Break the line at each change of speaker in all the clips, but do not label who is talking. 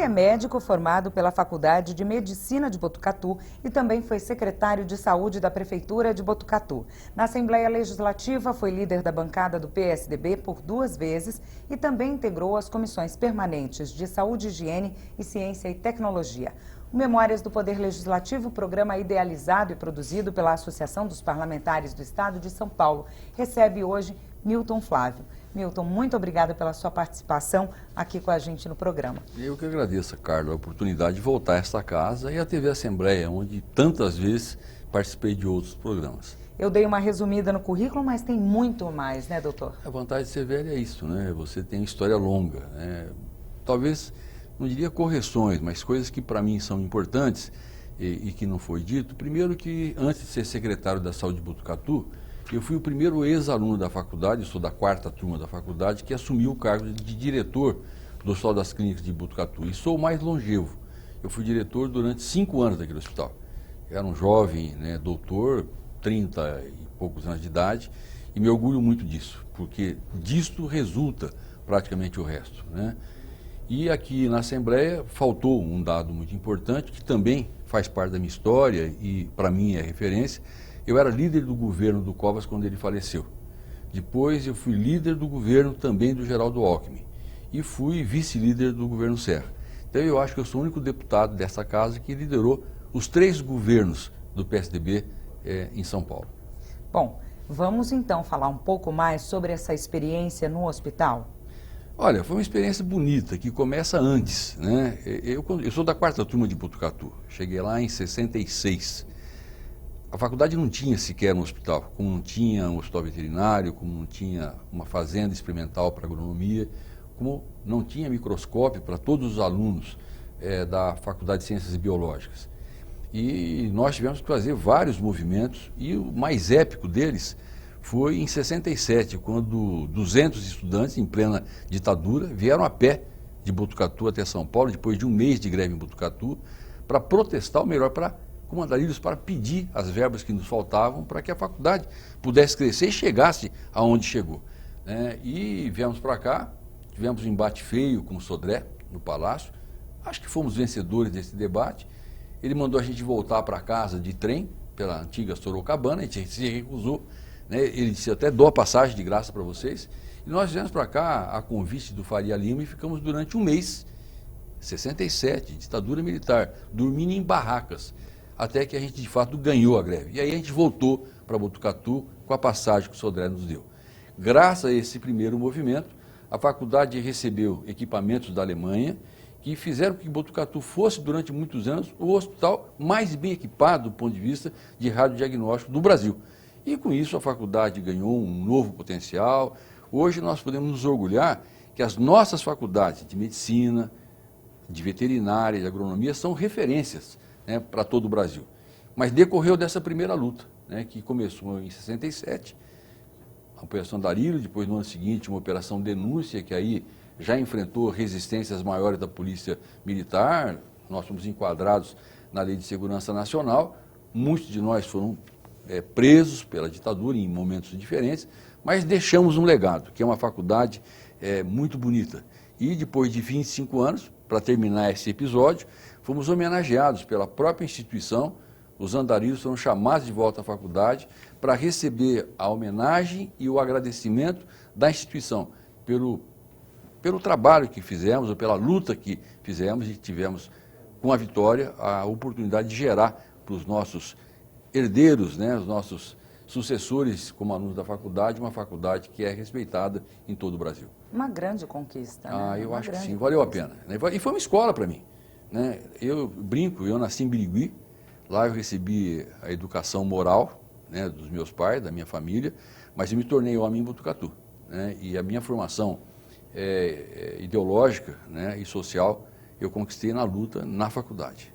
é médico formado pela Faculdade de Medicina de Botucatu e também foi secretário de Saúde da Prefeitura de Botucatu. Na Assembleia Legislativa, foi líder da bancada do PSDB por 2 vezes e também integrou as comissões permanentes de Saúde, Higiene e Ciência e Tecnologia. O Memórias do Poder Legislativo, programa idealizado e produzido pela Associação dos Parlamentares do Estado de São Paulo, recebe hoje Milton Flávio. Milton, muito obrigada pela sua participação aqui com a gente no programa.
Eu que agradeço, Carlos, a oportunidade de voltar a esta casa e à TV Assembleia, onde tantas vezes participei de outros programas.
Eu dei uma resumida no currículo, mas tem muito mais, né, doutor?
A vantagem de ser velho é isso, né? Você tem uma história longa, né? Talvez, não diria correções, mas coisas que para mim são importantes e que não foi dito. Primeiro que, antes de ser secretário da Saúde de Botucatu, eu fui o primeiro ex-aluno da faculdade, eu sou da 4ª turma da faculdade, que assumiu o cargo de diretor do Hospital das Clínicas de Botucatu. E sou o mais longevo. Eu fui diretor durante 5 anos daquele hospital. Eu era um jovem, né, doutor, 30 e poucos anos de idade, e me orgulho muito disso, porque disto resulta praticamente o resto, né? E aqui na Assembleia faltou um dado muito importante, que também faz parte da minha história e para mim é referência. Eu era líder do governo do Covas quando ele faleceu. Depois eu fui líder do governo também do Geraldo Alckmin e fui vice-líder do governo Serra. Então eu acho que eu sou o único deputado dessa casa que liderou os 3 governos do PSDB em São Paulo.
Bom, vamos então falar um pouco mais sobre essa experiência no hospital?
Olha, foi uma experiência bonita, que começa antes, né? Eu sou da 4ª turma de Botucatu, cheguei lá em 66. A faculdade não tinha sequer um hospital, como não tinha um hospital veterinário, como não tinha uma fazenda experimental para agronomia, como não tinha microscópio para todos os alunos da Faculdade de Ciências Biológicas. E nós tivemos que fazer vários movimentos, e o mais épico deles foi em 67, quando 200 estudantes, em plena ditadura, vieram a pé de Botucatu até São Paulo, depois de um mês de greve em Botucatu, para protestar, ou melhor, para comandar-lhes, para pedir as verbas que nos faltavam para que a faculdade pudesse crescer e chegasse aonde chegou, né? E viemos para cá, tivemos um embate feio com o Sodré no Palácio, acho que fomos vencedores desse debate. Ele mandou a gente voltar para casa de trem, pela antiga Sorocabana, a gente se recusou, né? Ele disse, até dou a passagem de graça para vocês, e nós viemos para cá a convite do Faria Lima e ficamos durante um mês, 67, ditadura militar, dormindo em barracas, até que a gente de fato ganhou a greve. E aí a gente voltou para Botucatu com a passagem que o Sodré nos deu. Graças a esse primeiro movimento, a faculdade recebeu equipamentos da Alemanha, que fizeram que Botucatu fosse, durante muitos anos, o hospital mais bem equipado do ponto de vista de radiodiagnóstico do Brasil. E com isso a faculdade ganhou um novo potencial. Hoje nós podemos nos orgulhar que as nossas faculdades de medicina, de veterinária, de agronomia são referências, né, para todo o Brasil. Mas decorreu dessa primeira luta, né, que começou em 67, a Operação Darílio, depois no ano seguinte uma Operação Denúncia, que aí já enfrentou resistências maiores da Polícia Militar. Nós fomos enquadrados na Lei de Segurança Nacional, muitos de nós foram presos pela ditadura em momentos diferentes, mas deixamos um legado, que é uma faculdade muito bonita. E depois de 25 anos, para terminar esse episódio, fomos homenageados pela própria instituição. Os andarilhos foram chamados de volta à faculdade para receber a homenagem e o agradecimento da instituição pelo trabalho que fizemos, ou pela luta que fizemos, e tivemos, com a vitória, a oportunidade de gerar para os nossos herdeiros, né, os nossos sucessores como alunos da faculdade, uma faculdade que é respeitada em todo o Brasil.
Uma grande conquista, né?
Eu acho que sim, valeu a pena, né? E foi uma escola para mim, né? Eu brinco, eu nasci em Birigui, lá eu recebi a educação moral, né, dos meus pais, da minha família, mas eu me tornei homem em Botucatu, né? E a minha formação ideológica, né, e social eu conquistei na luta na faculdade.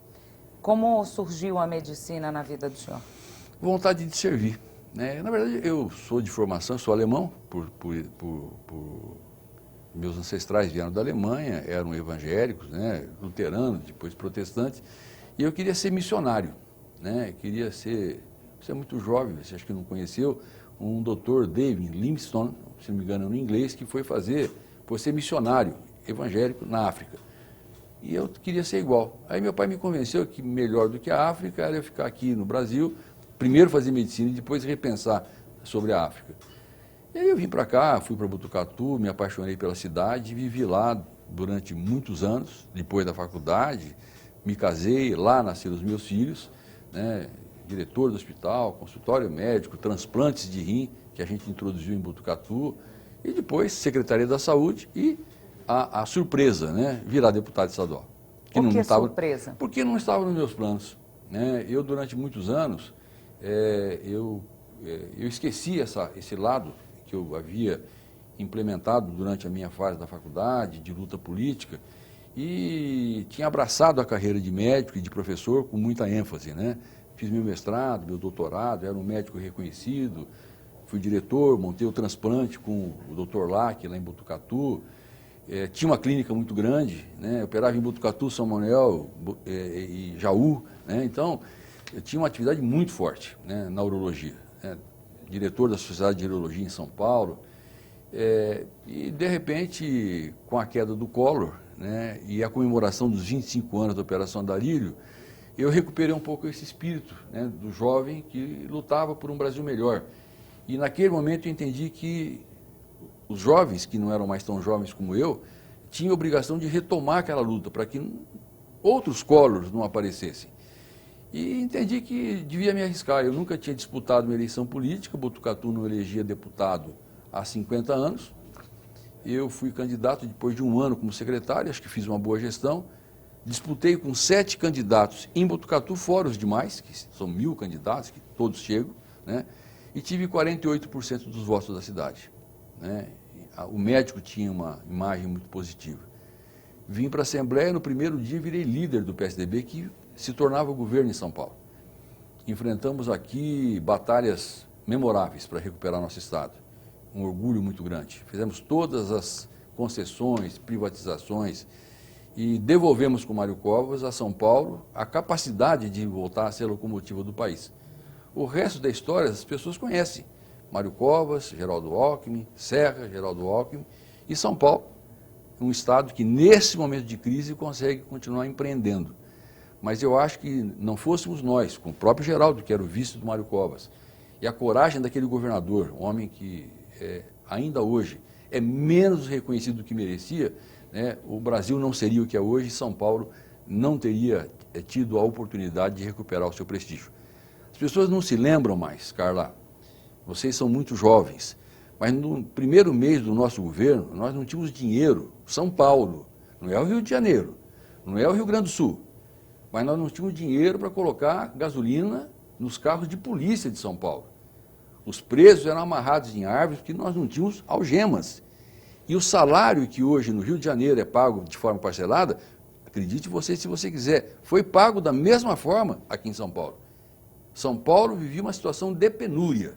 Como surgiu a medicina na vida do senhor?
Vontade de servir, né? Na verdade, eu sou de formação, sou alemão, meus ancestrais vieram da Alemanha, eram evangélicos, né, luteranos, depois protestantes, e eu queria ser missionário, né? Queria ser, você é muito jovem, você acha que não conheceu, um doutor David Livingstone, se não me engano no inglês, que foi ser missionário evangélico na África. e eu queria ser igual. Aí meu pai me convenceu que melhor do que a África era eu ficar aqui no Brasil, primeiro fazer medicina e depois repensar sobre a África. E aí eu vim para cá, fui para Botucatu, me apaixonei pela cidade, vivi lá durante muitos anos, depois da faculdade, me casei, lá nasceram os meus filhos, né, diretor do hospital, consultório médico, transplantes de rim, que a gente introduziu em Botucatu, e depois Secretaria da Saúde e a surpresa, né, virar deputado estadual.
Por que surpresa?
Porque não estava nos meus planos. Né? Eu, durante muitos anos, eu esqueci esse lado que eu havia implementado durante a minha fase da faculdade, de luta política, e tinha abraçado a carreira de médico e de professor com muita ênfase, né? Fiz meu mestrado, meu doutorado, era um médico reconhecido, fui diretor, montei o transplante com o Dr. Lac lá em Botucatu, tinha uma clínica muito grande, né? Operava em Botucatu, São Manuel e Jaú, né? Então eu tinha uma atividade muito forte, né, na urologia, né? Diretor da Sociedade de Urologia em São Paulo, e de repente, com a queda do Collor, né, e a comemoração dos 25 anos da Operação Andarilho, eu recuperei um pouco esse espírito, né, do jovem que lutava por um Brasil melhor. E naquele momento eu entendi que os jovens, que não eram mais tão jovens como eu, tinham a obrigação de retomar aquela luta para que outros Collors não aparecessem. E entendi que devia me arriscar. Eu nunca tinha disputado uma eleição política, Botucatu não elegia deputado há 50 anos. Eu fui candidato depois de um ano como secretário, acho que fiz uma boa gestão. Disputei com 7 candidatos em Botucatu, fora os demais, que são 1000 candidatos, que todos chegam, né? E tive 48% dos votos da cidade, né? O médico tinha uma imagem muito positiva. Vim para a Assembleia, no primeiro dia virei líder do PSDB, que se tornava governo em São Paulo. Enfrentamos aqui batalhas memoráveis para recuperar nosso Estado. Um orgulho muito grande. Fizemos todas as concessões, privatizações e devolvemos com Mário Covas a São Paulo a capacidade de voltar a ser a locomotiva do país. O resto da história as pessoas conhecem. Mário Covas, Geraldo Alckmin, Serra, Geraldo Alckmin e São Paulo, um Estado que nesse momento de crise consegue continuar empreendendo. Mas eu acho que não fôssemos nós, com o próprio Geraldo, que era o vice do Mário Covas, e a coragem daquele governador, um homem que ainda hoje é menos reconhecido do que merecia, né, o Brasil não seria o que é hoje e São Paulo não teria tido a oportunidade de recuperar o seu prestígio. As pessoas não se lembram mais, Carla, vocês são muito jovens, mas no primeiro mês do nosso governo, nós não tínhamos dinheiro. São Paulo, não é o Rio de Janeiro, não é o Rio Grande do Sul, mas nós não tínhamos dinheiro para colocar gasolina nos carros de polícia de São Paulo. Os presos eram amarrados em árvores porque nós não tínhamos algemas. E o salário que hoje no Rio de Janeiro é pago de forma parcelada, acredite você se você quiser, foi pago da mesma forma aqui em São Paulo. São Paulo vivia uma situação de penúria,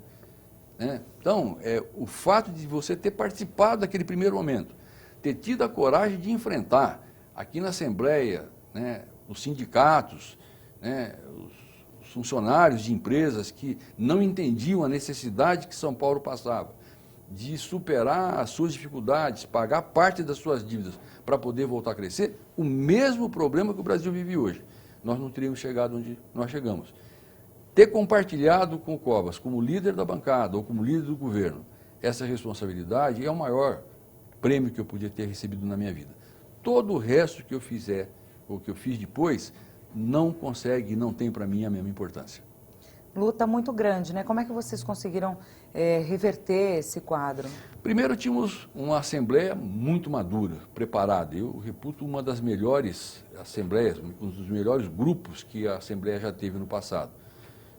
né? Então, o fato de você ter participado daquele primeiro momento, ter tido a coragem de enfrentar aqui na Assembleia, né, os sindicatos, né, os funcionários de empresas que não entendiam a necessidade que São Paulo passava, de superar as suas dificuldades, pagar parte das suas dívidas para poder voltar a crescer, o mesmo problema que o Brasil vive hoje. Nós não teríamos chegado onde nós chegamos. Ter compartilhado com o Covas, como líder da bancada ou como líder do governo, essa responsabilidade é o maior prêmio que eu podia ter recebido na minha vida. Todo o resto que eu fizer, ou que eu fiz depois, não consegue, não tem para mim a mesma importância.
Luta muito grande, né? Como é que vocês conseguiram reverter esse quadro? Primeiro,
tínhamos uma Assembleia muito madura, preparada. Eu reputo uma das melhores assembleias, um dos melhores grupos que a Assembleia já teve no passado.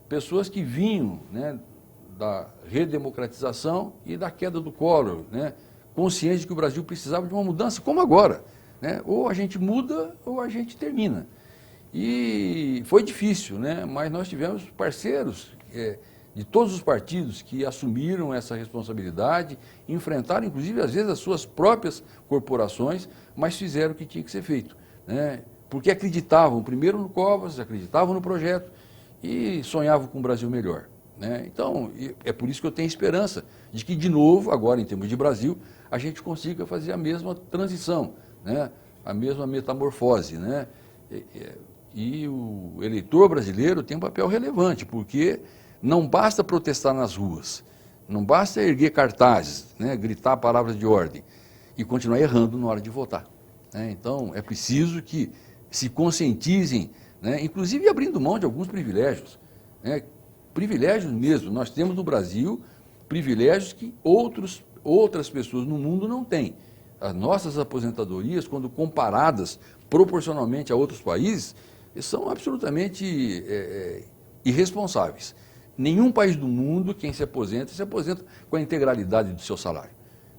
Pessoas que vinham, né, da redemocratização e da queda do Collor, né, conscientes de que o Brasil precisava de uma mudança, como agora, né? Ou a gente muda ou a gente termina. E foi difícil, né? Mas nós tivemos parceiros de todos os partidos que assumiram essa responsabilidade, enfrentaram inclusive às vezes as suas próprias corporações, mas fizeram o que tinha que ser feito, né? Porque acreditavam primeiro no Covas, acreditavam no projeto e sonhavam com um Brasil melhor, né? Então, é por isso que eu tenho esperança de que, de novo, agora em termos de Brasil, a gente consiga fazer a mesma transição, né? a mesma metamorfose, né? E o eleitor brasileiro tem um papel relevante, porque não basta protestar nas ruas, não basta erguer cartazes, né, gritar palavras de ordem e continuar errando na hora de votar, né? Então, é preciso que se conscientizem, né, inclusive abrindo mão de alguns privilégios, né, privilégios mesmo. Nós temos no Brasil privilégios que outras pessoas no mundo não têm. As nossas aposentadorias, quando comparadas proporcionalmente a outros países, são absolutamente irresponsáveis. Nenhum país do mundo, quem se aposenta com a integralidade do seu salário,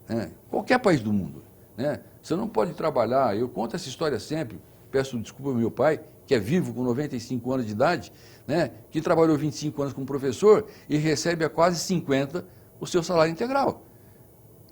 né? Qualquer país do mundo, né? Você não pode trabalhar, eu conto essa história sempre, peço desculpa ao meu pai, que é vivo com 95 anos de idade, né? Que trabalhou 25 anos como professor e recebe a quase 50 o seu salário integral.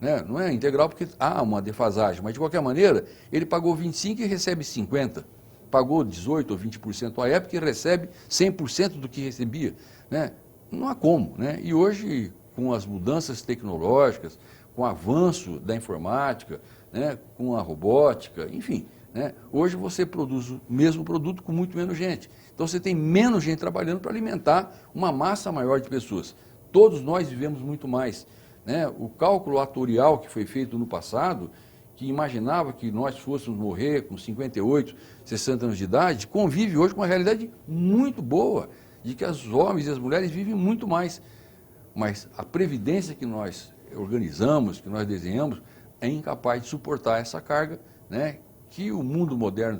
Né? Não é integral porque há uma defasagem, mas de qualquer maneira, ele pagou 25 e recebe 50. Pagou 18 ou 20% à época e recebe 100% do que recebia, né? Não há como, né? E hoje, com as mudanças tecnológicas, com o avanço da informática, né? Com a robótica, enfim, né? Hoje você produz o mesmo produto com muito menos gente. Então você tem menos gente trabalhando para alimentar uma massa maior de pessoas. Todos nós vivemos muito mais, né? O cálculo atorial que foi feito no passado, que imaginava que nós fôssemos morrer com 58, 60 anos de idade, convive hoje com uma realidade muito boa, de que os homens e as mulheres vivem muito mais. Mas a previdência que nós organizamos, que nós desenhamos, é incapaz de suportar essa carga, né, que o mundo moderno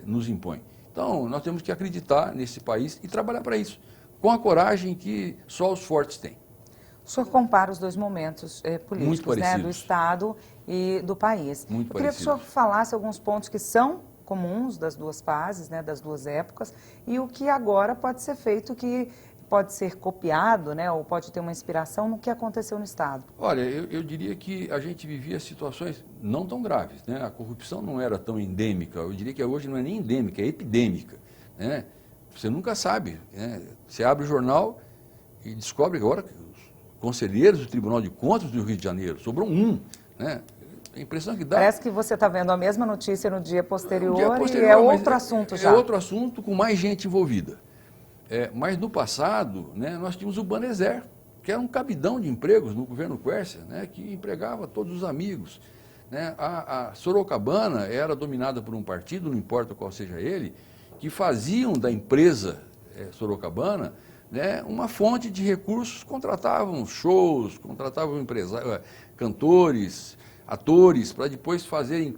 nos impõe. Então, nós temos que acreditar nesse país e trabalhar para isso, com a coragem que só os fortes têm.
O senhor compara os dois momentos políticos, né, do Estado e do país.
Muito
Eu queria que o senhor falasse alguns pontos que são comuns das duas fases, né, das duas épocas, e o que agora pode ser feito, que pode ser copiado, né, ou pode ter uma inspiração no que aconteceu no Estado.
Olha, eu diria que a gente vivia situações não tão graves, né? A corrupção não era tão endêmica, eu diria que hoje não é nem endêmica, é epidêmica, né? Você nunca sabe, né? Você abre o jornal e descobre agora que os conselheiros do Tribunal de Contas do Rio de Janeiro, sobrou um, né? A impressão que dá...
Parece que você está vendo a mesma notícia no dia posterior, e é outro assunto já.
É outro assunto com mais gente envolvida. Mas no passado, né, nós tínhamos o Banezer, que era um cabidão de empregos no governo Quércia, né, que empregava todos os amigos, né? A Sorocabana era dominada por um partido, não importa qual seja ele, que faziam da empresa Sorocabana, né, uma fonte de recursos, contratavam shows, contratavam cantores, atores, para depois fazerem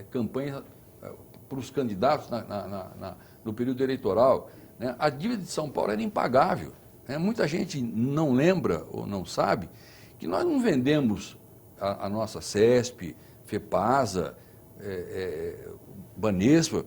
campanha para os candidatos no período eleitoral, né? A dívida de São Paulo era impagável, né? Muita gente não lembra ou não sabe que nós não vendemos a nossa CESP, FEPASA, Banespa,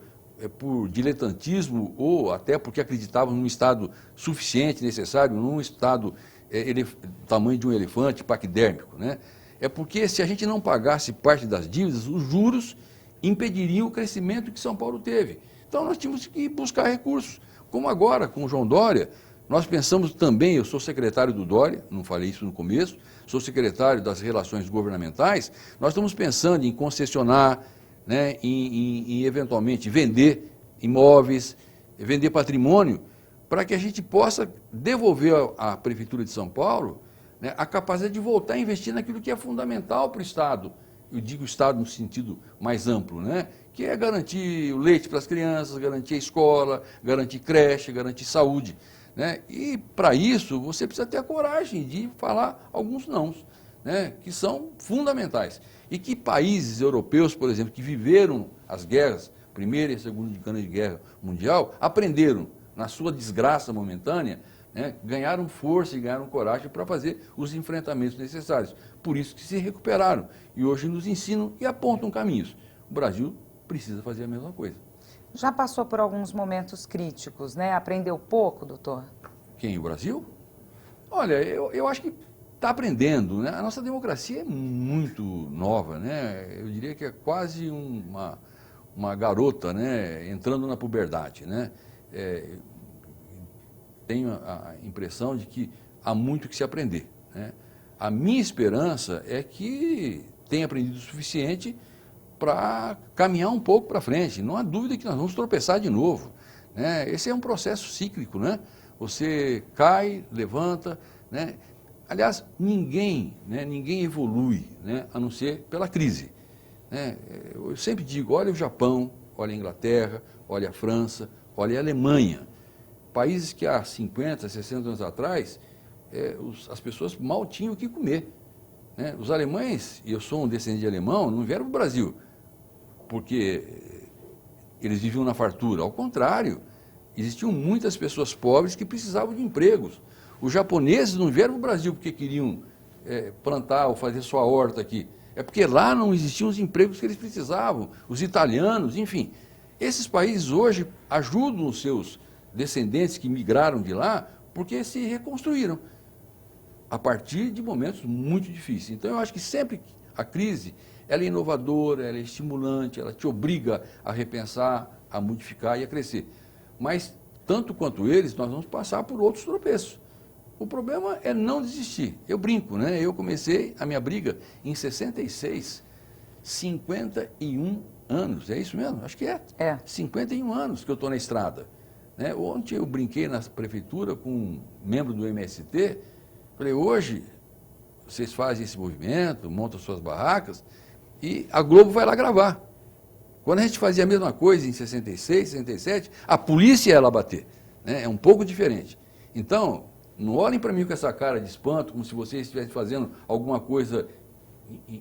por diletantismo ou até porque acreditávamos num Estado suficiente, necessário, num Estado do tamanho de um elefante, paquidérmico, né? É porque se a gente não pagasse parte das dívidas, os juros impediriam o crescimento que São Paulo teve. Então nós tínhamos que buscar recursos. Como agora, com o João Dória, nós pensamos também, eu sou secretário do Dória, não falei isso no começo, sou secretário das Relações Governamentais, nós estamos pensando em concessionar, né, em eventualmente vender imóveis, vender patrimônio, para que a gente possa devolver à Prefeitura de São Paulo, né, a capacidade de voltar a investir naquilo que é fundamental para o Estado. Eu digo Estado no sentido mais amplo, né, que é garantir o leite para as crianças, garantir a escola, garantir creche, garantir saúde, né? E para isso você precisa ter a coragem de falar alguns nãos, né, que são fundamentais. E que países europeus, por exemplo, que viveram as guerras, Primeira e Segunda Grande Guerra Mundial, aprenderam na sua desgraça momentânea, né, ganharam força e ganharam coragem para fazer os enfrentamentos necessários. Por isso que se recuperaram e hoje nos ensinam e apontam caminhos. O Brasil precisa fazer a mesma coisa.
Já passou por alguns momentos críticos, né? Aprendeu pouco, doutor?
Quem? O Brasil? Olha, eu acho que está aprendendo, né? A nossa democracia é muito nova, né? Eu diria que é quase uma garota, né, entrando na puberdade, né? Tenho a impressão de que há muito que se aprender, né? A minha esperança é que tenha aprendido o suficiente para caminhar um pouco para frente. Não há dúvida que nós vamos tropeçar de novo, né? Esse é um processo cíclico, né? Você cai, levanta, né? Aliás, ninguém evolui, né, a não ser pela crise, né? Eu sempre digo, olha o Japão, olha a Inglaterra, olha a França, olha a Alemanha. Países que há 50, 60 anos atrás, as pessoas mal tinham o que comer, né? Os alemães, e eu sou um descendente de alemão, não vieram para o Brasil porque eles viviam na fartura. Ao contrário, existiam muitas pessoas pobres que precisavam de empregos. Os japoneses não vieram para o Brasil porque queriam plantar ou fazer sua horta aqui. É porque lá não existiam os empregos que eles precisavam. Os italianos, enfim. Esses países hoje ajudam os seus descendentes que migraram de lá porque se reconstruíram a partir de momentos muito difíceis. Então, eu acho que sempre a crise, ela é inovadora, ela é estimulante, ela te obriga a repensar, a modificar e a crescer. Mas, tanto quanto eles, nós vamos passar por outros tropeços. O problema é não desistir. Eu brinco, né? Eu comecei a minha briga em 66, 51 anos, é isso mesmo? Acho que é. 51 anos que eu estou na estrada, né? Ontem eu brinquei na prefeitura com um membro do MST, falei, hoje vocês fazem esse movimento, montam suas barracas e a Globo vai lá gravar. Quando a gente fazia a mesma coisa em 66, 67, a polícia ia lá bater, né? É um pouco diferente. Então, não olhem para mim com essa cara de espanto, como se vocês estivessem fazendo alguma coisa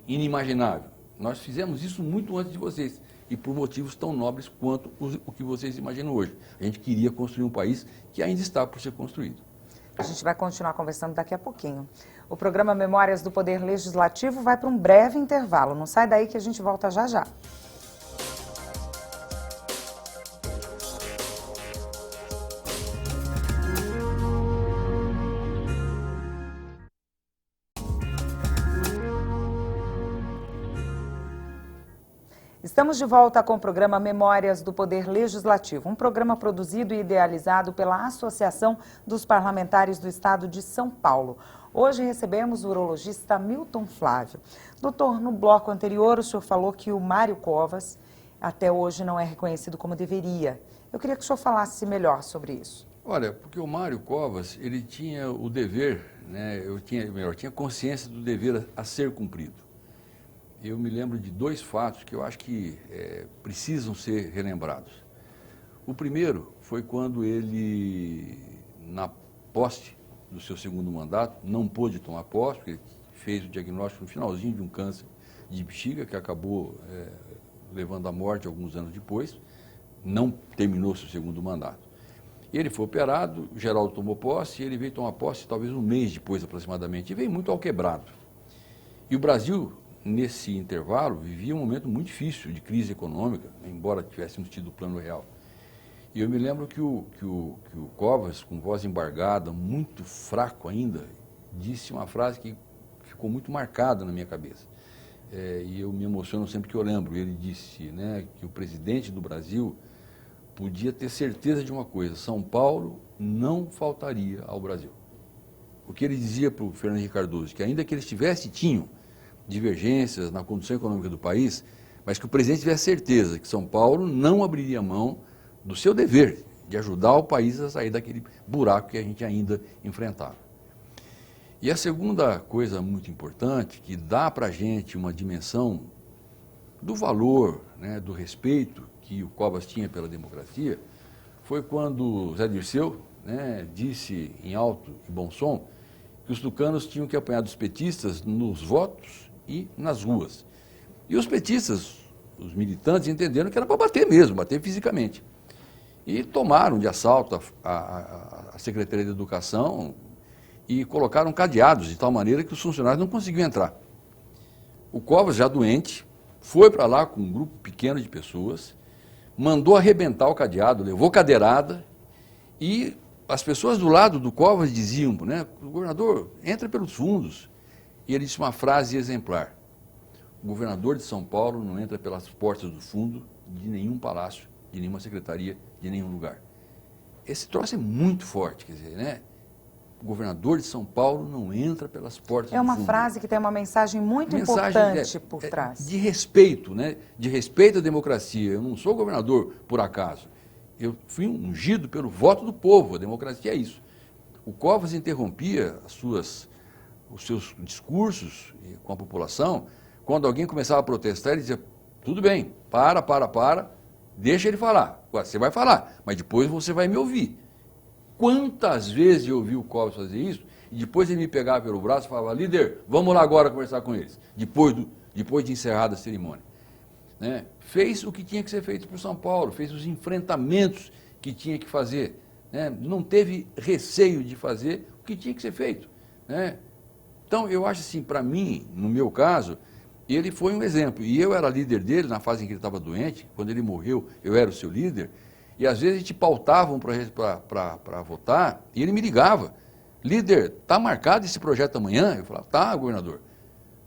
inimaginável. Nós fizemos isso muito antes de vocês e por motivos tão nobres quanto o que vocês imaginam hoje. A gente queria construir um país que ainda está por ser construído.
A gente vai continuar conversando daqui a pouquinho. O programa Memórias do Poder Legislativo vai para um breve intervalo. Não sai daí que a gente volta já já. Estamos de volta com o programa Memórias do Poder Legislativo, um programa produzido e idealizado pela Associação dos Parlamentares do Estado de São Paulo. Hoje recebemos o urologista Milton Flávio. Doutor, no bloco anterior o senhor falou que o Mário Covas até hoje não é reconhecido como deveria. Eu queria que o senhor falasse melhor sobre isso.
Olha, porque o Mário Covas, ele tinha o dever, né, tinha consciência do dever a ser cumprido. Eu me lembro de dois fatos que eu acho que precisam ser relembrados. O primeiro foi quando ele, na posse do seu segundo mandato, não pôde tomar posse, porque ele fez o diagnóstico no finalzinho de um câncer de bexiga, que acabou levando à morte alguns anos depois, não terminou seu segundo mandato. Ele foi operado, o Geraldo tomou posse, e ele veio tomar posse talvez um mês depois aproximadamente, e veio muito ao quebrado. E o Brasil, nesse intervalo, vivia um momento muito difícil de crise econômica, embora tivéssemos tido o Plano Real. E eu me lembro que o Covas, com voz embargada, muito fraco ainda, disse uma frase que ficou muito marcada na minha cabeça. E eu me emociono sempre que eu lembro. Ele disse, né, que o presidente do Brasil podia ter certeza de uma coisa: São Paulo não faltaria ao Brasil. O que ele dizia para o Fernando Henrique Cardoso, que ainda que eles tinham divergências na condução econômica do país, mas que o presidente tivesse certeza que São Paulo não abriria mão do seu dever de ajudar o país a sair daquele buraco que a gente ainda enfrentava. E a segunda coisa muito importante, que dá para a gente uma dimensão do valor, né, do respeito que o Covas tinha pela democracia, foi quando Zé Dirceu, né, disse em alto e bom som que os tucanos tinham que apanhar dos petistas nos votos e nas ruas. E os petistas, os militantes, entenderam que era para bater mesmo, bater fisicamente. E tomaram de assalto a Secretaria de Educação e colocaram cadeados de tal maneira que os funcionários não conseguiam entrar. O Covas, já doente, foi para lá com um grupo pequeno de pessoas, mandou arrebentar o cadeado, levou cadeirada e as pessoas do lado do Covas diziam, né, governador, entra pelos fundos. E ele disse uma frase exemplar: o governador de São Paulo não entra pelas portas do fundo de nenhum palácio, de nenhuma secretaria, de nenhum lugar. Esse troço é muito forte, quer dizer, né? o governador de São Paulo não entra pelas portas do fundo.
É uma frase que tem uma mensagem muito importante por trás.
De respeito, né? De respeito à democracia. Eu não sou governador por acaso. Eu fui ungido pelo voto do povo. A democracia é isso. O Covas interrompia os seus discursos com a população. Quando alguém começava a protestar, ele dizia, tudo bem, para, deixa ele falar. Você vai falar, mas depois você vai me ouvir. Quantas vezes eu ouvi o Covas fazer isso, e depois ele me pegava pelo braço e falava, líder, vamos lá agora conversar com eles, depois de encerrada a cerimônia. Né? Fez o que tinha que ser feito por São Paulo, fez os enfrentamentos que tinha que fazer. Né? Não teve receio de fazer o que tinha que ser feito. Né? Então, eu acho assim, para mim, no meu caso, ele foi um exemplo. E eu era líder dele na fase em que ele estava doente, quando ele morreu, eu era o seu líder, e às vezes a gente pautava um projeto para votar, e ele me ligava, líder, está marcado esse projeto amanhã? Eu falava, tá, governador.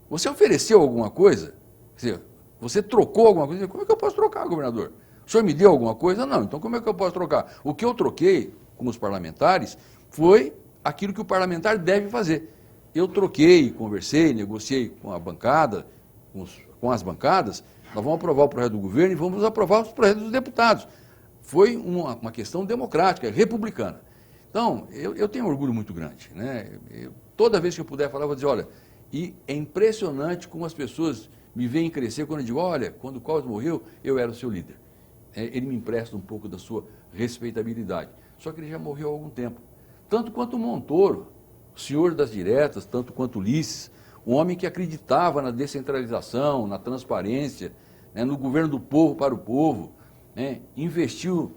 Você ofereceu alguma coisa? Quer dizer, você trocou alguma coisa? Como é que eu posso trocar, governador? O senhor me deu alguma coisa? Não, então como é que eu posso trocar? O que eu troquei com os parlamentares foi aquilo que o parlamentar deve fazer. Eu troquei, conversei, negociei com a bancada, com as bancadas, nós vamos aprovar o projeto do governo e vamos aprovar os projetos dos deputados. Foi uma questão democrática, republicana. Então, eu tenho um orgulho muito grande. Né? Toda vez que eu puder falar, eu vou dizer, olha, e é impressionante como as pessoas me veem crescer quando eu digo, olha, quando o Covas morreu, eu era o seu líder. Ele me empresta um pouco da sua respeitabilidade. Só que ele já morreu há algum tempo. Tanto quanto o Montoro, o senhor das diretas, tanto quanto Ulisses, um homem que acreditava na descentralização, na transparência, né, no governo do povo para o povo, né, investiu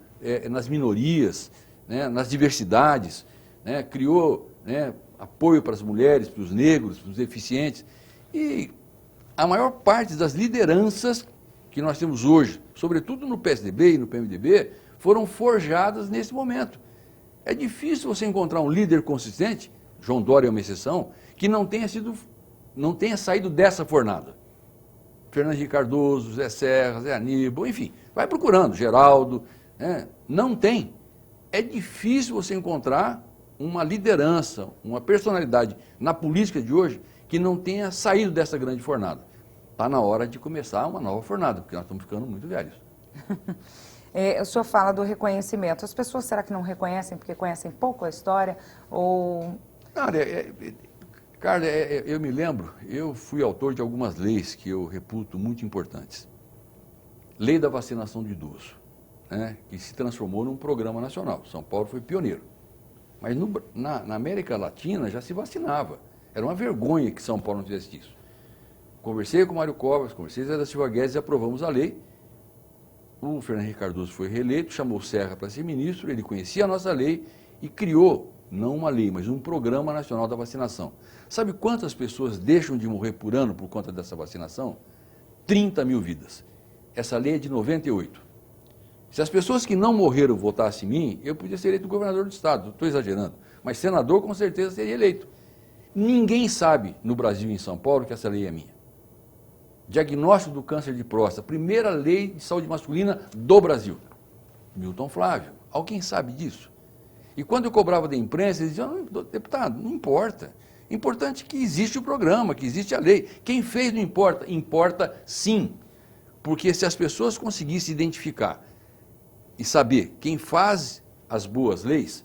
nas minorias, né, nas diversidades, né, criou, né, apoio para as mulheres, para os negros, para os deficientes. E a maior parte das lideranças que nós temos hoje, sobretudo no PSDB e no PMDB, foram forjadas nesse momento. É difícil você encontrar um líder consistente, João Dória é uma exceção, que não tenha saído dessa fornada. Fernando Henrique Cardoso, Zé Serra, Zé Aníbal, enfim, vai procurando, Geraldo, né? Não tem. É difícil você encontrar uma liderança, uma personalidade na política de hoje que não tenha saído dessa grande fornada. Está na hora de começar uma nova fornada, porque nós estamos ficando muito velhos.
O senhor fala do reconhecimento. As pessoas, será que não reconhecem porque conhecem pouco a história? Ou...
Carla, eu me lembro, eu fui autor de algumas leis que eu reputo muito importantes. Lei da vacinação de idoso, né, que se transformou num programa nacional. São Paulo foi pioneiro. Mas na América Latina já se vacinava. Era uma vergonha que São Paulo não fizesse isso. Conversei com o Mário Covas, conversei com o Zé da Silva Guedes e aprovamos a lei. O Fernando Henrique Cardoso foi reeleito, chamou o Serra para ser ministro, ele conhecia a nossa lei e criou, não uma lei, mas um programa nacional da vacinação. Sabe quantas pessoas deixam de morrer por ano por conta dessa vacinação? 30 mil vidas. Essa lei é de 98. Se as pessoas que não morreram votassem em mim, eu podia ser eleito governador do estado, estou exagerando, mas senador com certeza seria eleito. Ninguém sabe no Brasil e em São Paulo que essa lei é minha. Diagnóstico do câncer de próstata, primeira lei de saúde masculina do Brasil. Milton Flávio, alguém sabe disso? E quando eu cobrava da imprensa, eles diziam, deputado, não importa. Importante que existe o programa, que existe a lei. Quem fez não importa. Importa sim. Porque se as pessoas conseguissem identificar e saber quem faz as boas leis,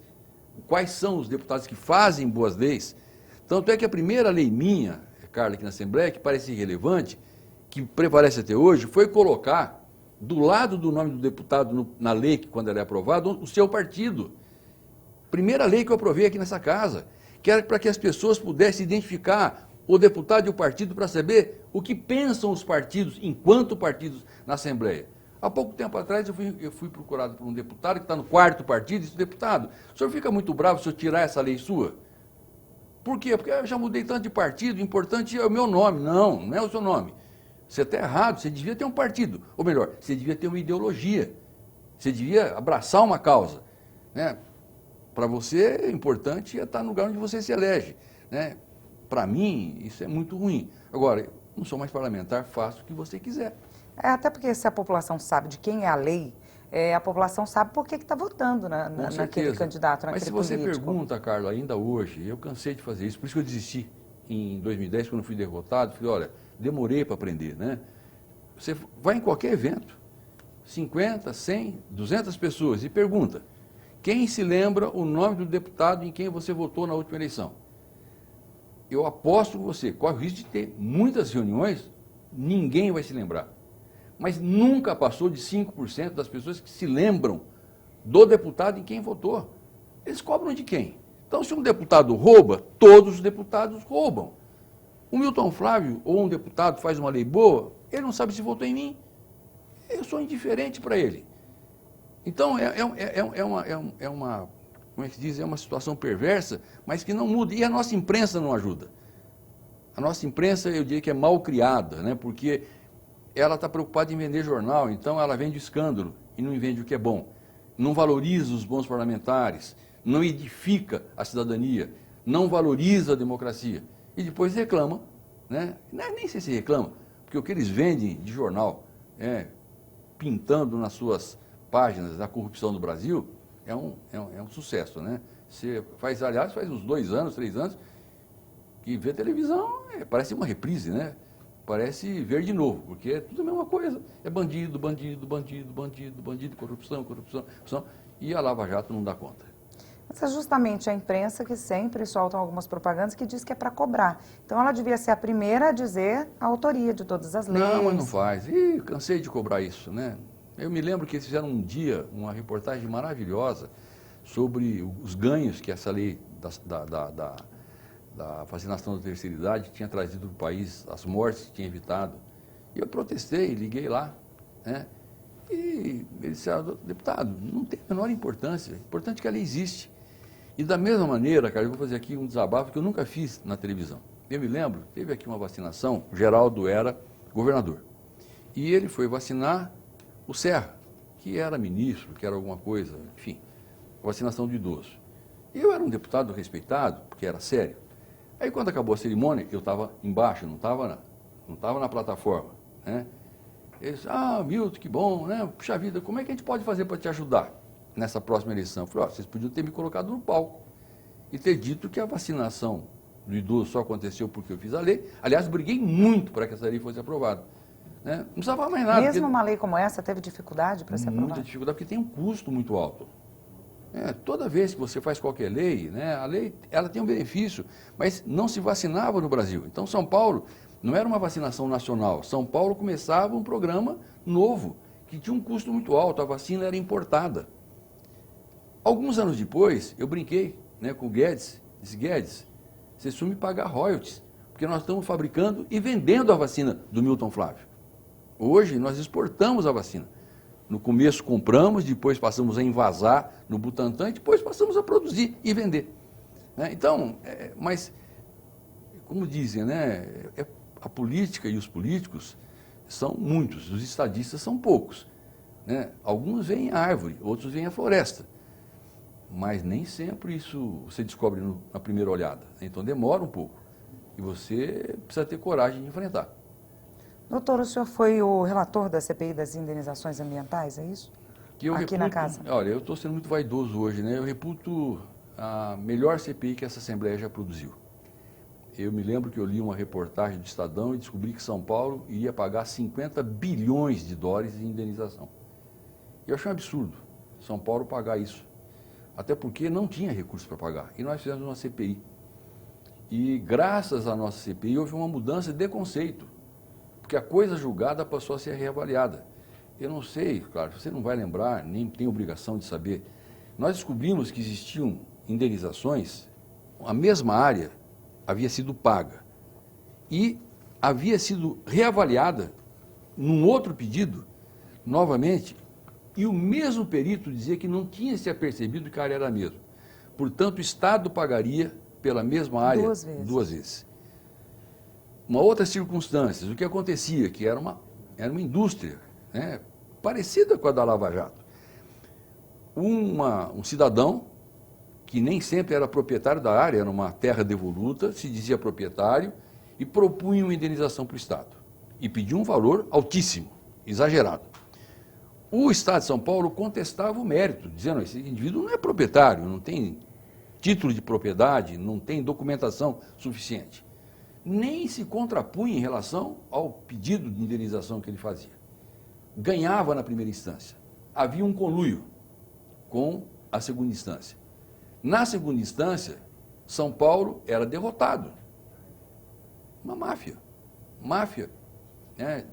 quais são os deputados que fazem boas leis, tanto é que a primeira lei minha, Carla, aqui na Assembleia, que parece irrelevante, que prevalece até hoje, foi colocar do lado do nome do deputado na lei, que quando ela é aprovada, o seu partido. Primeira lei que eu aprovei aqui nessa casa, que era para que as pessoas pudessem identificar o deputado e o partido para saber o que pensam os partidos, enquanto partidos, na Assembleia. Há pouco tempo atrás eu fui procurado por um deputado que está no 4º partido e disse, deputado, o senhor fica muito bravo se eu tirar essa lei sua? Por quê? Porque eu já mudei tanto de partido, o importante é o meu nome. Não, não é o seu nome. Você está errado, você devia ter um partido. Ou melhor, você devia ter uma ideologia. Você devia abraçar uma causa. Né? Para você, é importante estar no lugar onde você se elege. Né? Para mim, isso é muito ruim. Agora, eu não sou mais parlamentar, faço o que você quiser.
Até porque se a população sabe de quem é a lei, a população sabe por que está votando naquele candidato, naquele político.
Mas se você pergunta, Carlos, ainda hoje, eu cansei de fazer isso, por isso que eu desisti em 2010, quando fui derrotado, falei, olha, demorei para aprender, né? Você vai em qualquer evento, 50, 100, 200 pessoas, e pergunta, quem se lembra o nome do deputado em quem você votou na última eleição? Eu aposto com você, corre o risco de ter muitas reuniões, ninguém vai se lembrar. Mas nunca passou de 5% das pessoas que se lembram do deputado em quem votou. Eles cobram de quem? Então, se um deputado rouba, todos os deputados roubam. O Milton Flávio ou um deputado faz uma lei boa, ele não sabe se votou em mim. Eu sou indiferente para ele. Então, como é que se diz? É uma situação perversa, mas que não muda. E a nossa imprensa não ajuda. A nossa imprensa, eu diria que é mal criada, né? Porque ela está preocupada em vender jornal, então ela vende o escândalo e não vende o que é bom. Não valoriza os bons parlamentares, não edifica a cidadania, não valoriza a democracia. E depois reclama, né? Nem sei se reclama, porque o que eles vendem de jornal, pintando nas suas páginas da corrupção do Brasil, é um sucesso, né? Você aliás, faz uns 2 anos, 3 anos, que vê televisão, parece uma reprise, né? Parece ver de novo, porque é tudo a mesma coisa. É bandido, bandido, bandido, bandido, bandido, corrupção, corrupção, corrupção. E a Lava Jato não dá conta.
Mas é justamente a imprensa que sempre solta algumas propagandas que diz que é para cobrar. Então ela devia ser a primeira a dizer a autoria de todas as leis.
Não, mas não faz. Ih, cansei de cobrar isso, né? Eu me lembro que eles fizeram um dia uma reportagem maravilhosa sobre os ganhos que essa lei da vacinação da terceira idade tinha trazido para o país, as mortes que tinha evitado. E eu protestei, liguei lá, né? E eles disseram, deputado, não tem a menor importância, é importante que a lei existe. E da mesma maneira, cara, eu vou fazer aqui um desabafo que eu nunca fiz na televisão. Eu me lembro, teve aqui uma vacinação, o Geraldo era governador. E ele foi vacinar o Serra, que era ministro, que era alguma coisa, enfim, vacinação de idoso. Eu era um deputado respeitado, porque era sério. Aí quando acabou a cerimônia, eu estava embaixo, não estava na plataforma, né? Eles, Milton, que bom, né? Puxa vida, como é que a gente pode fazer para te ajudar nessa próxima eleição? Eu falei, vocês podiam ter me colocado no palco e ter dito que a vacinação do idoso só aconteceu porque eu fiz a lei. Aliás, briguei muito para que essa lei fosse aprovada. Né? Não precisava mais nada.
Mesmo uma lei como essa teve dificuldade para ser aprovada?
Muita dificuldade, porque tem um custo muito alto. Toda vez que você faz qualquer lei, né, a lei ela tem um benefício, mas não se vacinava no Brasil. Então, São Paulo não era uma vacinação nacional. São Paulo começava um programa novo, que tinha um custo muito alto, a vacina era importada. Alguns anos depois, eu brinquei, né, com o Guedes, disse, Guedes, você precisa me pagar royalties, porque nós estamos fabricando e vendendo a vacina do Milton Flávio. Hoje, nós exportamos a vacina. No começo compramos, depois passamos a envasar no Butantan e depois passamos a produzir e vender. Então, mas, como dizem, né, a política e os políticos são muitos, os estadistas são poucos. Né? Alguns veem a árvore, outros veem a floresta. Mas nem sempre isso você descobre na primeira olhada. Então demora um pouco. E você precisa ter coragem de enfrentar.
Doutor, o senhor foi o relator da CPI das indenizações ambientais, é isso? Aqui na casa.
Olha, eu estou sendo muito vaidoso hoje, né? Eu reputo a melhor CPI que essa Assembleia já produziu. Eu me lembro que eu li uma reportagem do Estadão e descobri que São Paulo iria pagar 50 bilhões de dólares em indenização. Eu achei um absurdo São Paulo pagar isso. Até porque não tinha recurso para pagar. E nós fizemos uma CPI. E graças à nossa CPI houve uma mudança de conceito. Porque a coisa julgada passou a ser reavaliada. Eu não sei, claro, você não vai lembrar, nem tem obrigação de saber. Nós descobrimos que existiam indenizações, a mesma área havia sido paga e havia sido reavaliada num outro pedido, novamente, e o mesmo perito dizia que não tinha se apercebido que a área era a mesma. Portanto, o Estado pagaria pela mesma área duas vezes. Uma outra circunstância, o que acontecia, que era uma indústria, né, parecida com a da Lava Jato. Um cidadão, que nem sempre era proprietário da área, era uma terra devoluta, se dizia proprietário, e propunha uma indenização para o Estado. E pediu um valor altíssimo, exagerado. O Estado de São Paulo contestava o mérito, dizendo que esse indivíduo não é proprietário, não tem título de propriedade, não tem documentação suficiente. Nem se contrapunha em relação ao pedido de indenização que ele fazia. Ganhava na primeira instância. Havia um conluio com a segunda instância. Na segunda instância, São Paulo era derrotado. Uma máfia. Máfia, né,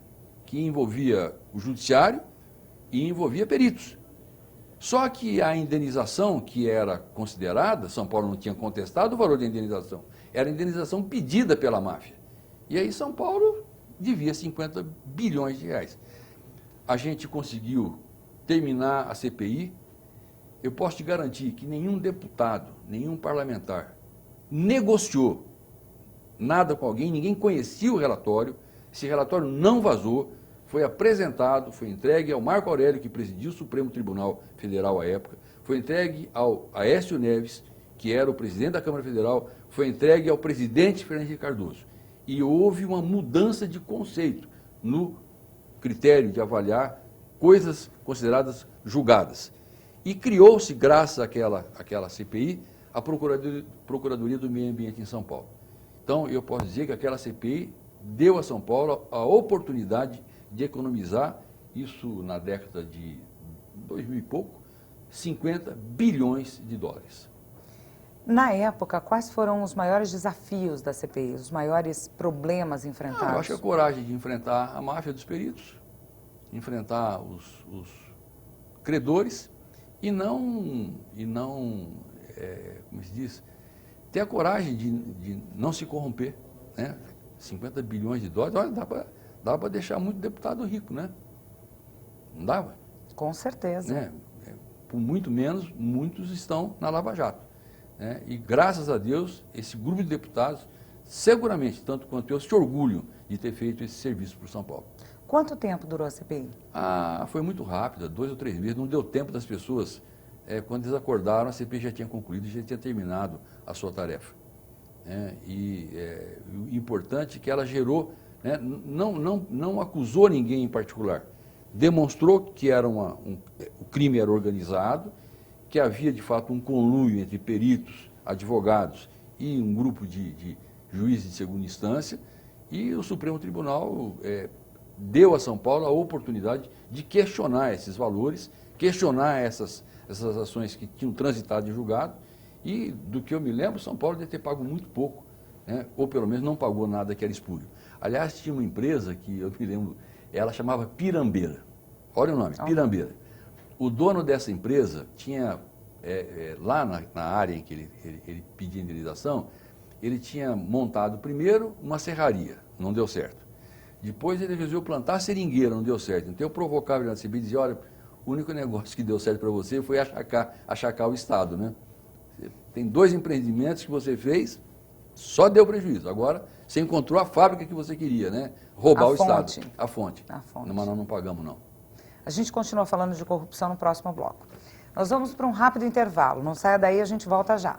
que envolvia o judiciário e envolvia peritos. Só que a indenização que era considerada, São Paulo não tinha contestado o valor da indenização, era a indenização pedida pela máfia. E aí São Paulo devia 50 bilhões de reais. A gente conseguiu terminar a CPI. Eu posso te garantir que nenhum deputado, nenhum parlamentar negociou nada com alguém, ninguém conhecia o relatório, esse relatório não vazou, foi apresentado, foi entregue ao Marco Aurélio, que presidia o Supremo Tribunal Federal à época, foi entregue ao Aécio Neves, que era o presidente da Câmara Federal, foi entregue ao presidente Fernando Henrique Cardoso. E houve uma mudança de conceito no critério de avaliar coisas consideradas julgadas. E criou-se, graças àquela CPI, a Procuradoria do Meio Ambiente em São Paulo. Então, eu posso dizer que aquela CPI deu a São Paulo a oportunidade de economizar, isso na década de 2000 e pouco, 50 bilhões de dólares.
Na época, quais foram os maiores desafios da CPI, os maiores problemas enfrentados?
Eu acho que a coragem de enfrentar a máfia dos peritos, enfrentar os credores e não como se diz, ter a coragem de não se corromper, né? 50 bilhões de dólares, olha, dava para deixar muito deputado rico, né? Não dava?
Com certeza.
Né? Por muito menos, muitos estão na Lava Jato. Né? E graças a Deus, esse grupo de deputados, seguramente, tanto quanto eu, se orgulham de ter feito esse serviço para o São Paulo.
Quanto tempo durou a CPI?
Foi muito rápida, 2 ou 3 meses, não deu tempo das pessoas, quando eles acordaram, a CPI já tinha concluído, já tinha terminado a sua tarefa. O importante é que ela gerou, né, não acusou ninguém em particular, demonstrou que o crime era organizado, que havia de fato um conluio entre peritos, advogados e um grupo de juízes de segunda instância, e o Supremo Tribunal deu a São Paulo a oportunidade de questionar esses valores, questionar essas ações que tinham transitado em julgado, e do que eu me lembro, São Paulo deve ter pago muito pouco, né? Ou pelo menos não pagou nada que era espúrio. Aliás, tinha uma empresa que eu me lembro, ela chamava Pirambeira. Olha o nome, Pirambeira. O dono dessa empresa tinha, lá na área em que ele pedia indenização, ele tinha montado primeiro uma serraria, não deu certo. Depois ele resolveu plantar seringueira, não deu certo. Então eu provocava ele na CPI e dizia, olha, o único negócio que deu certo para você foi achacar o Estado, né? Tem 2 empreendimentos que você fez, só deu prejuízo. Agora, você encontrou a fábrica que você queria, né? Roubar o Estado. A fonte. Mas nós não pagamos, não.
A gente continua falando de corrupção no próximo bloco. Nós vamos para um rápido intervalo. Não saia daí, a gente volta já.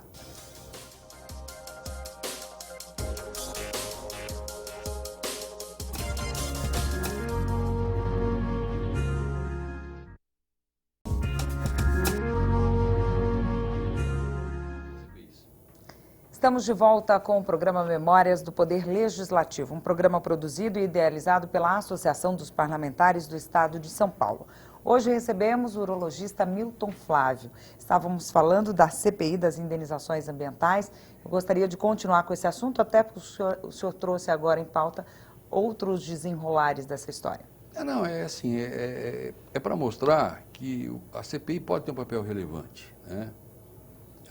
Estamos de volta com o programa Memórias do Poder Legislativo, um programa produzido e idealizado pela Associação dos Parlamentares do Estado de São Paulo. Hoje recebemos o urologista Milton Flávio. Estávamos falando da CPI das indenizações ambientais. Eu gostaria de continuar com esse assunto, até porque o senhor trouxe agora em pauta outros desenrolares dessa história.
É para mostrar que a CPI pode ter um papel relevante, né?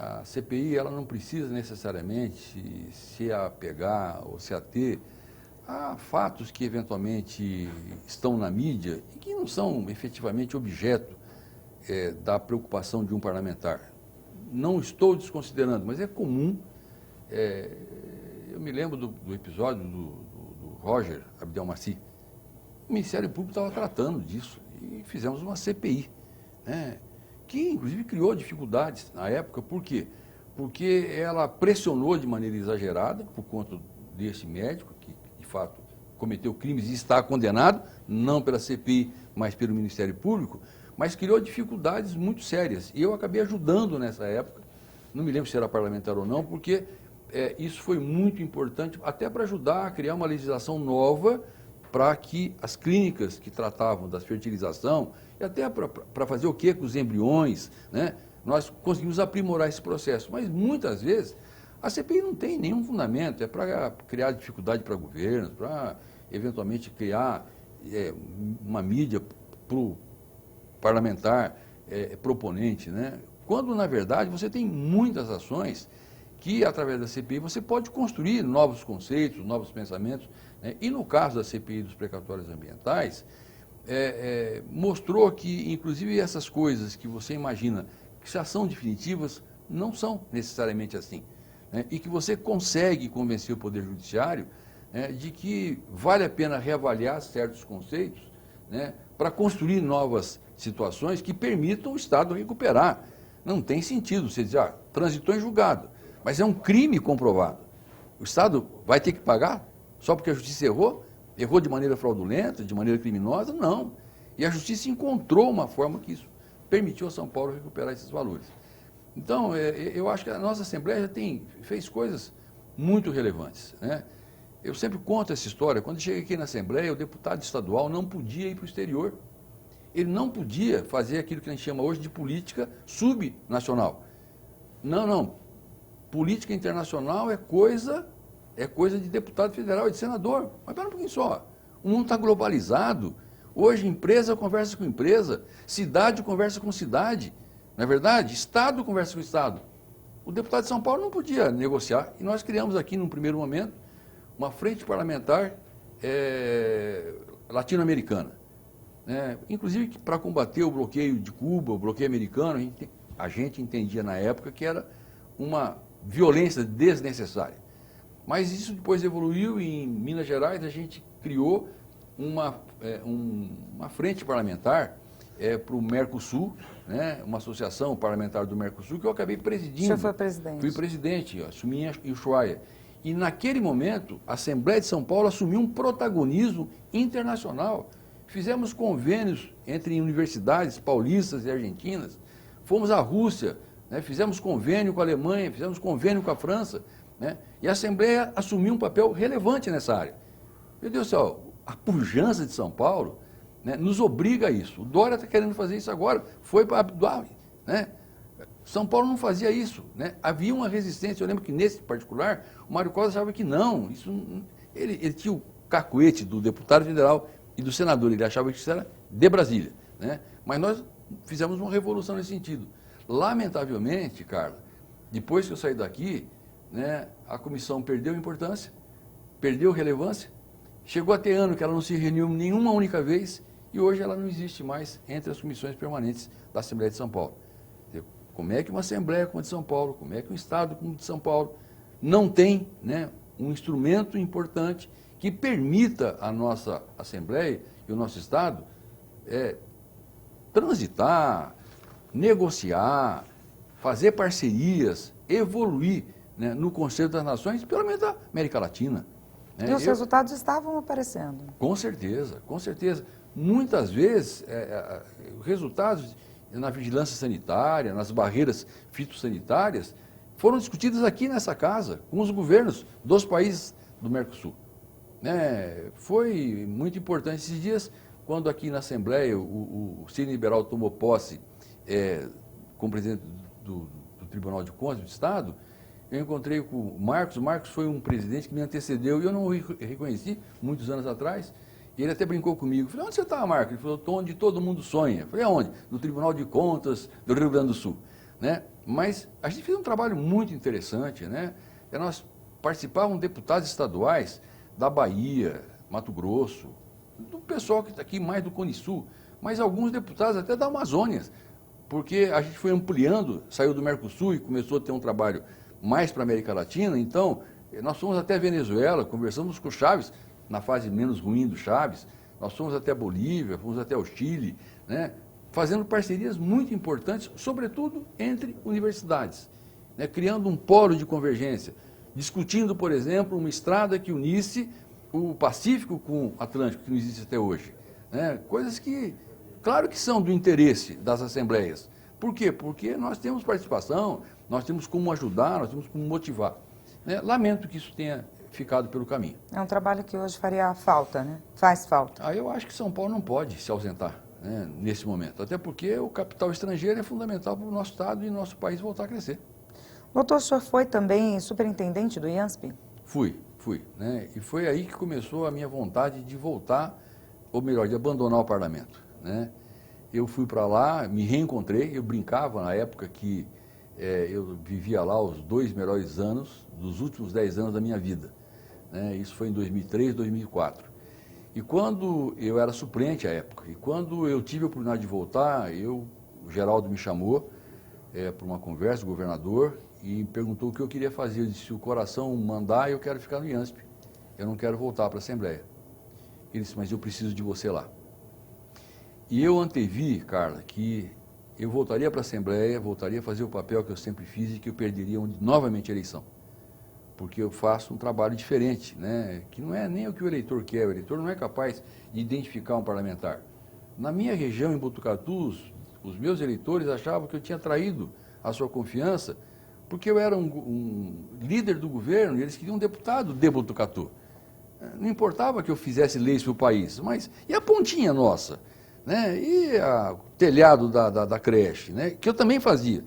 A CPI ela não precisa necessariamente se apegar ou se ater a fatos que eventualmente estão na mídia e que não são efetivamente objeto da preocupação de um parlamentar. Não estou desconsiderando, mas é comum. Eu me lembro do episódio do Roger Abdelmaci. O Ministério Público estava tratando disso e fizemos uma CPI, né? Que inclusive criou dificuldades na época. Por quê? Porque ela pressionou de maneira exagerada por conta desse médico, que de fato cometeu crimes e está condenado, não pela CPI, mas pelo Ministério Público, mas criou dificuldades muito sérias. E eu acabei ajudando nessa época, não me lembro se era parlamentar ou não, porque isso foi muito importante, até para ajudar a criar uma legislação nova para que as clínicas que tratavam da fertilização, e até para fazer o que com os embriões, né, nós conseguimos aprimorar esse processo. Mas muitas vezes a CPI não tem nenhum fundamento, é para criar dificuldade para governos, para eventualmente criar uma mídia para o parlamentar proponente, né? Quando, na verdade, você tem muitas ações que, através da CPI, você pode construir novos conceitos, novos pensamentos, né? E no caso da CPI dos precatórios ambientais, mostrou que, inclusive, essas coisas que você imagina que já são definitivas, não são necessariamente assim, né? E que você consegue convencer o Poder Judiciário, né, de que vale a pena reavaliar certos conceitos, né, para construir novas situações que permitam o Estado recuperar. Não tem sentido você dizer, transitou em julgado, mas é um crime comprovado. O Estado vai ter que pagar só porque a Justiça errou? Errou de maneira fraudulenta, de maneira criminosa? Não. E a Justiça encontrou uma forma que isso permitiu a São Paulo recuperar esses valores. Então, eu acho que a nossa Assembleia fez coisas muito relevantes, né? Eu sempre conto essa história. Quando cheguei aqui na Assembleia, o deputado estadual não podia ir para o exterior. Ele não podia fazer aquilo que a gente chama hoje de política subnacional. Não. Política internacional é coisa de deputado federal e de senador. Mas pera um pouquinho só. O mundo está globalizado. Hoje, empresa conversa com empresa, cidade conversa com cidade. Não é verdade? Estado conversa com Estado. O deputado de São Paulo não podia negociar. E nós criamos aqui, num primeiro momento, uma frente parlamentar latino-americana, né? Inclusive para combater o bloqueio de Cuba, o bloqueio americano, a gente entendia na época que era uma violência desnecessária. Mas isso depois evoluiu e em Minas Gerais a gente criou uma frente parlamentar para o Mercosul, né? Uma associação parlamentar do Mercosul que eu acabei presidindo.
O senhor foi presidente?
Fui presidente, assumi em Ushuaia. E naquele momento, a Assembleia de São Paulo assumiu um protagonismo internacional. Fizemos convênios entre universidades paulistas e argentinas, fomos à Rússia, né? Fizemos convênio com a Alemanha, fizemos convênio com a França, né? E a Assembleia assumiu um papel relevante nessa área. Meu Deus do céu, a pujança de São Paulo, né, nos obriga a isso. O Dória está querendo fazer isso agora, foi para Abdual, né? São Paulo não fazia isso, né? Havia uma resistência. Eu lembro que nesse particular, o Mário Covas achava que não. Ele tinha o cacuete do deputado federal e do senador, ele achava que isso era de Brasília, né? Mas nós fizemos uma revolução nesse sentido. Lamentavelmente, Carla, depois que eu saí daqui, né, a comissão perdeu importância, perdeu relevância, chegou a ter ano que ela não se reuniu nenhuma única vez e hoje ela não existe mais entre as comissões permanentes da Assembleia de São Paulo. Como é que uma Assembleia como a de São Paulo, como é que um Estado como o de São Paulo não tem, né, um instrumento importante que permita a nossa Assembleia e o nosso Estado transitar, negociar, fazer parcerias, evoluir, né, no Conselho das Nações, pelo menos da América Latina, né?
E os resultados estavam aparecendo.
Com certeza, com certeza. Muitas vezes, resultados na vigilância sanitária, nas barreiras fitossanitárias, foram discutidas aqui nessa casa, com os governos dos países do Mercosul, né? Foi muito importante esses dias, quando aqui na Assembleia o Cine Liberal tomou posse como presidente do Tribunal de Contas do Estado, eu encontrei com o Marcos foi um presidente que me antecedeu e eu não o reconheci muitos anos atrás. E ele até brincou comigo. Falei, onde você está, Marcos? Ele falou, estou onde todo mundo sonha. Falei, aonde? No Tribunal de Contas do Rio Grande do Sul, né? Mas a gente fez um trabalho muito interessante, né? Nós participavam deputados estaduais da Bahia, Mato Grosso, do pessoal que está aqui mais do Cone Sul, mas alguns deputados até da Amazônia, porque a gente foi ampliando, saiu do Mercosul e começou a ter um trabalho mais para a América Latina. Então, nós fomos até Venezuela, conversamos com o Chaves, na fase menos ruim do Chaves, nós fomos até a Bolívia, fomos até o Chile, né, fazendo parcerias muito importantes, sobretudo entre universidades, né, criando um polo de convergência, discutindo, por exemplo, uma estrada que unisse o Pacífico com o Atlântico, que não existe até hoje, né, coisas que Claro que são do interesse das assembleias. Por quê? Porque nós temos participação, nós temos como ajudar, nós temos como motivar. Né? Lamento que isso tenha ficado pelo caminho.
É um trabalho que hoje faria falta, né? Faz falta.
Eu acho que São Paulo não pode se ausentar, né, nesse momento. Até porque o capital estrangeiro é fundamental para o nosso Estado e nosso país voltar a crescer.
Doutor, o senhor foi também superintendente do IANSP?
Fui. Né? E foi aí que começou a minha vontade de voltar, ou melhor, de abandonar o parlamento. Né? Eu fui para lá, me reencontrei, eu brincava na época que eu vivia lá os 2 melhores anos dos últimos 10 anos da minha vida. Né? Isso foi em 2003, 2004. E quando eu era suplente à época, e quando eu tive a oportunidade de voltar, o Geraldo me chamou para uma conversa, o governador, e perguntou o que eu queria fazer. Eu disse, se o coração mandar, eu quero ficar no IANSP. Eu não quero voltar para a Assembleia. Ele disse, mas eu preciso de você lá. E eu antevi, Carla, que eu voltaria para a Assembleia, voltaria a fazer o papel que eu sempre fiz e que eu perderia novamente a eleição. Porque eu faço um trabalho diferente, né? Que não é nem o que o eleitor quer. O eleitor não é capaz de identificar um parlamentar. Na minha região, em Botucatu, os meus eleitores achavam que eu tinha traído a sua confiança porque eu era um líder do governo e eles queriam um deputado de Botucatu. Não importava que eu fizesse leis para o país, mas e a pontinha nossa? Né? E o telhado da creche, né? Que eu também fazia.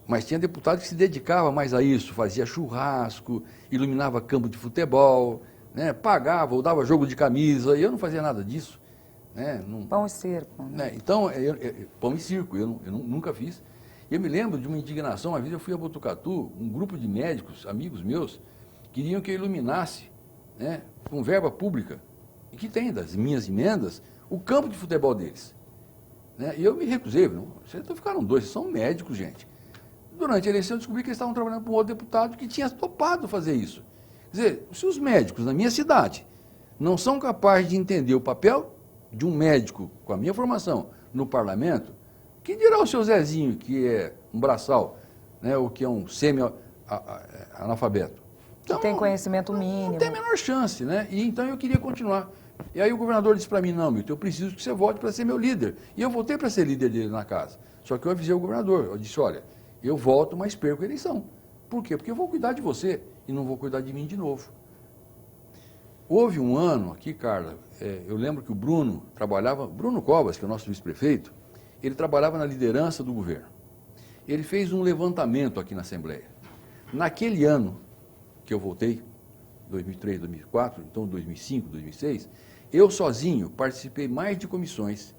Mas tinha deputado que se dedicava mais a isso, fazia churrasco, iluminava campo de futebol, né? Pagava ou dava jogo de camisa, e eu não fazia nada disso. Né?
Pão e circo.
Né? Então, pão e circo, eu nunca fiz. Eu me lembro de uma indignação, uma vez eu fui a Botucatu, um grupo de médicos, amigos meus, queriam que eu iluminasse, né, com verba pública, e que tem das minhas emendas, o campo de futebol deles. Né? E eu me recusei, vocês não ficaram dois, vocês são médicos, gente. Durante a eleição eu descobri que eles estavam trabalhando com um outro deputado que tinha topado fazer isso. Quer dizer, se os médicos na minha cidade não são capazes de entender o papel de um médico com a minha formação no parlamento, quem dirá o seu Zezinho, que é um braçal, né, ou que é um semi-analfabeto? Então,
que tem conhecimento mínimo.
Não tem a menor chance, né? E então eu queria continuar. E aí o governador disse para mim, não, Milton, eu preciso que você volte para ser meu líder. E eu voltei para ser líder dele na casa. Só que eu avisei o governador, eu disse, olha, eu volto, mas perco a eleição. Por quê? Porque eu vou cuidar de você e não vou cuidar de mim de novo. Houve um ano aqui, Carla, eu lembro que o Bruno Covas, que é o nosso vice-prefeito, ele trabalhava na liderança do governo. Ele fez um levantamento aqui na Assembleia. Naquele ano que eu voltei, 2003, 2004, então 2005, 2006, eu sozinho participei mais de comissões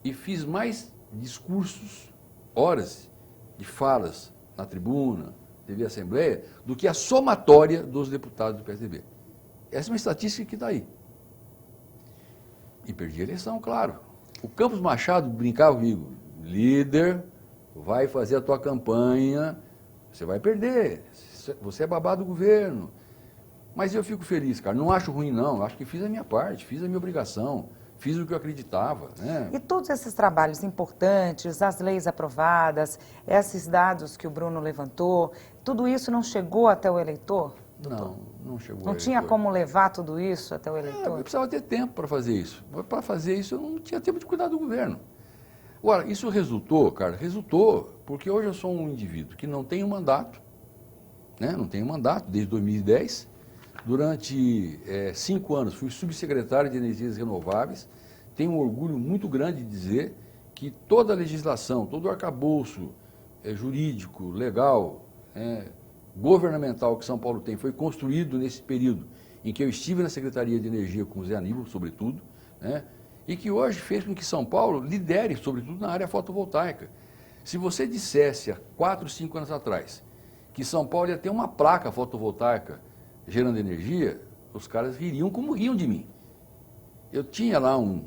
e fiz mais discursos, horas de falas na tribuna, TV Assembleia, do que a somatória dos deputados do PSDB. Essa é uma estatística que está aí. E perdi a eleição, claro. O Campos Machado brincava comigo, líder, vai fazer a tua campanha, você vai perder, você é babado do governo. Mas eu fico feliz, cara, não acho ruim não, acho que fiz a minha parte, fiz a minha obrigação, fiz o que eu acreditava. Né?
E todos esses trabalhos importantes, as leis aprovadas, esses dados que o Bruno levantou, tudo isso não chegou até o eleitor?
Não chegou.
Não tinha como levar tudo isso até o eleitor?
Eu precisava ter tempo para fazer isso. Para fazer isso eu não tinha tempo de cuidar do governo. Agora, isso resultou, cara, porque hoje eu sou um indivíduo que não tem um mandato, né? Não tenho mandato desde 2010. Durante 5 anos fui subsecretário de Energias Renováveis. Tenho um orgulho muito grande de dizer que toda a legislação, todo o arcabouço jurídico, legal, governamental que São Paulo tem foi construído nesse período em que eu estive na Secretaria de Energia com o Zé Aníbal, sobretudo, né? E que hoje fez com que São Paulo lidere, sobretudo na área fotovoltaica. Se você dissesse há 4, 5 anos atrás que São Paulo ia ter uma placa fotovoltaica gerando energia, os caras ririam como riam de mim. Eu tinha lá um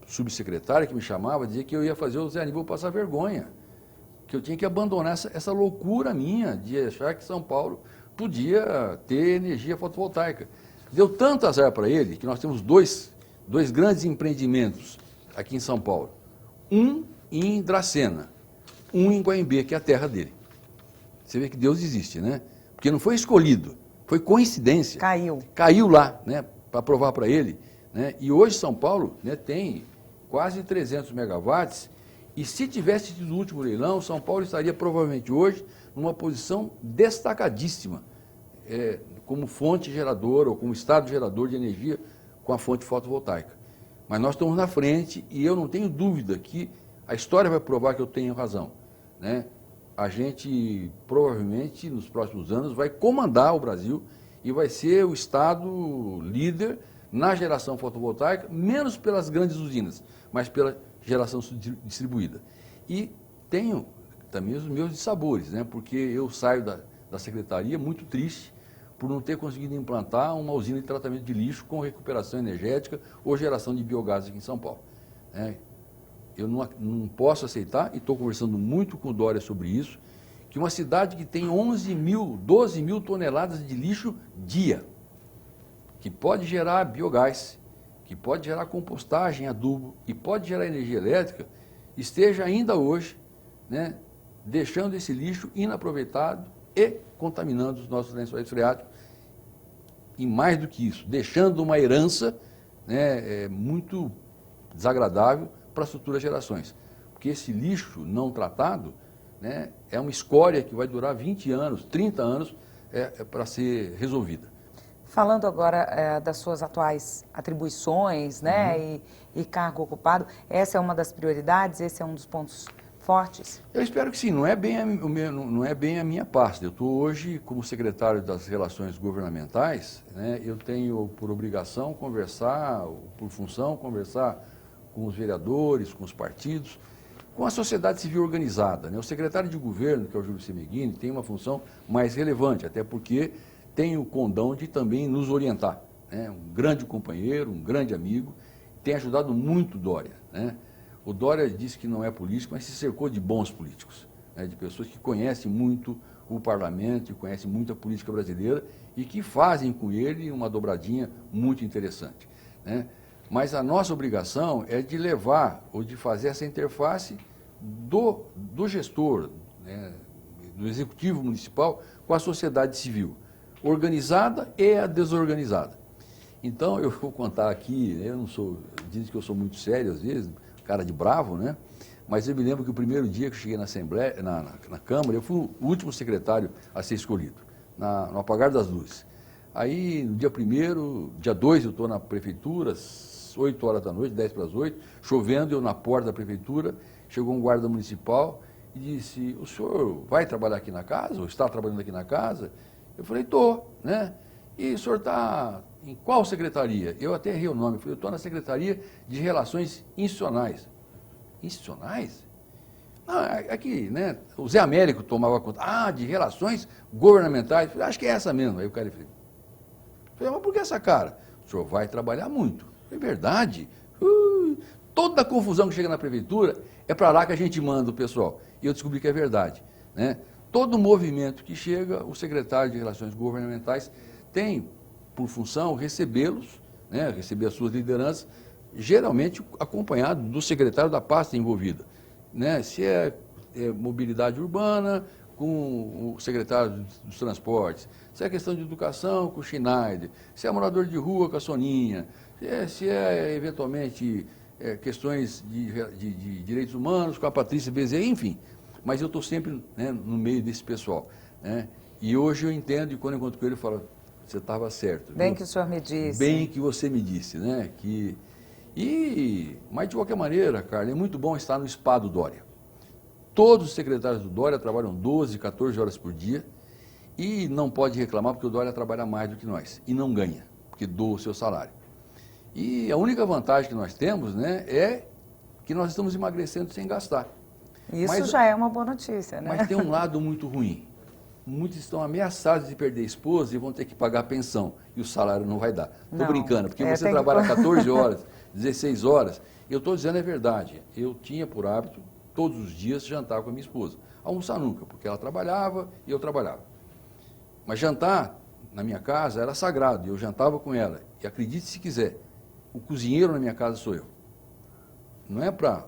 subsecretário que me chamava, dizia que eu ia fazer o Zé Aníbal passar vergonha, que eu tinha que abandonar essa loucura minha de achar que São Paulo podia ter energia fotovoltaica. Deu tanto azar para ele que nós temos dois grandes empreendimentos aqui em São Paulo. Um em Dracena, um em Guaimbê, que é a terra dele. Você vê que Deus existe, né? Porque não foi escolhido, foi coincidência. Caiu lá, né? Para provar para ele. Né? E hoje São Paulo, né, tem quase 300 megawatts, e se tivesse tido o último leilão, São Paulo estaria provavelmente hoje numa posição destacadíssima, como fonte geradora ou como estado gerador de energia com a fonte fotovoltaica. Mas nós estamos na frente e eu não tenho dúvida que a história vai provar que eu tenho razão, né? A gente provavelmente nos próximos anos vai comandar o Brasil e vai ser o estado líder na geração fotovoltaica, menos pelas grandes usinas, mas pela geração distribuída. E tenho também os meus dissabores, né? Porque eu saio da secretaria muito triste por não ter conseguido implantar uma usina de tratamento de lixo com recuperação energética ou geração de biogás aqui em São Paulo, né? Eu não posso aceitar, e estou conversando muito com o Dória sobre isso, que uma cidade que tem 12 mil toneladas de lixo dia, que pode gerar biogás, que pode gerar compostagem, adubo e pode gerar energia elétrica, esteja ainda hoje, né, deixando esse lixo inaproveitado e contaminando os nossos lençóis freáticos. E mais do que isso, deixando uma herança, né, muito desagradável para as futuras gerações. Porque esse lixo não tratado, né, é uma escória que vai durar 20 anos, 30 anos para ser resolvida.
Falando agora das suas atuais atribuições, né, e cargo ocupado, essa é uma das prioridades, esse é um dos pontos fortes? Eu
espero que sim, não é bem a minha pasta. Eu estou hoje como secretário das Relações Governamentais, né, eu tenho por obrigação conversar, por função, conversar com os vereadores, com os partidos, com a sociedade civil organizada, né? O secretário de governo, que é o Júlio Semeghini, tem uma função mais relevante, até porque tem o condão de também nos orientar, né? Um grande companheiro, um grande amigo, tem ajudado muito o Dória, né? O Dória disse que não é político, mas se cercou de bons políticos, né? De pessoas que conhecem muito o parlamento, e conhecem muito a política brasileira e que fazem com ele uma dobradinha muito interessante, né? Mas a nossa obrigação é de levar ou de fazer essa interface do gestor, né, do executivo municipal com a sociedade civil, organizada e a desorganizada. Então, eu vou contar aqui, eu não sou, dizem que eu sou muito sério às vezes, cara de bravo, né? Mas eu me lembro que o primeiro dia que eu cheguei na Assembleia, na Câmara, eu fui o último secretário a ser escolhido, no apagar das luzes. Aí, no dia 1º, dia 2, eu estou na prefeitura, 8 horas da noite, 10 para as 8, chovendo, eu na porta da prefeitura, chegou um guarda municipal e disse, o senhor vai trabalhar aqui na casa, ou está trabalhando aqui na casa? Eu falei, estou, né? E o senhor está em qual secretaria? Eu até errei o nome, eu falei, eu estou na Secretaria de Relações Institucionais. Institucionais? Não, aqui, né? O Zé Américo tomava conta. Ah, de Relações Governamentais. Eu falei, acho que é essa mesmo. Aí o cara falou, mas por que essa cara? O senhor vai trabalhar muito. É verdade. Toda a confusão que chega na prefeitura é para lá que a gente manda o pessoal. E eu descobri que é verdade, né? Todo movimento que chega, o secretário de Relações Governamentais tem por função recebê-los, né? Receber as suas lideranças, geralmente acompanhado do secretário da pasta envolvida, né? Se é mobilidade urbana, com o secretário dos transportes, se é questão de educação, com o Schneider, se é morador de rua, com a Soninha, se é eventualmente questões de direitos humanos, com a Patrícia Bezerra, enfim. Mas eu estou sempre, né, no meio desse pessoal, né? E hoje eu entendo, e quando eu encontro com ele, eu falo, você estava certo.
Bem
viu?
que o senhor me disse.
Bem que você me disse, né? Mas de qualquer maneira, Carla, é muito bom estar no spa do Dória. Todos os secretários do Dória trabalham 12, 14 horas por dia e não pode reclamar porque o Dória trabalha mais do que nós e não ganha, porque doa o seu salário. E a única vantagem que nós temos, né, é que nós estamos emagrecendo sem gastar.
Isso já é uma boa notícia, né?
Mas tem um lado muito ruim. Muitos estão ameaçados de perder a esposa e vão ter que pagar a pensão. E o salário não vai dar. Estou brincando, porque você trabalha 14 horas, 16 horas. Eu estou dizendo a verdade. Eu tinha por hábito, todos os dias, jantar com a minha esposa. Almoçar nunca, porque ela trabalhava e eu trabalhava. Mas jantar na minha casa era sagrado, e eu jantava com ela. E acredite se quiser, o cozinheiro na minha casa sou eu. Não é para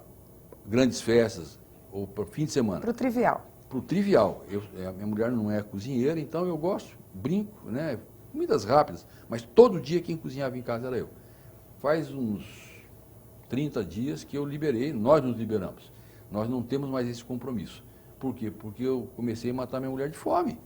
grandes festas ou para fim de semana.
Para o trivial.
Para o trivial. A minha mulher não é cozinheira, então eu gosto, brinco, né? Comidas rápidas. Mas todo dia quem cozinhava em casa era eu. Faz uns 30 dias que eu liberei, nós nos liberamos. Nós não temos mais esse compromisso. Por quê? Porque eu comecei a matar minha mulher de fome.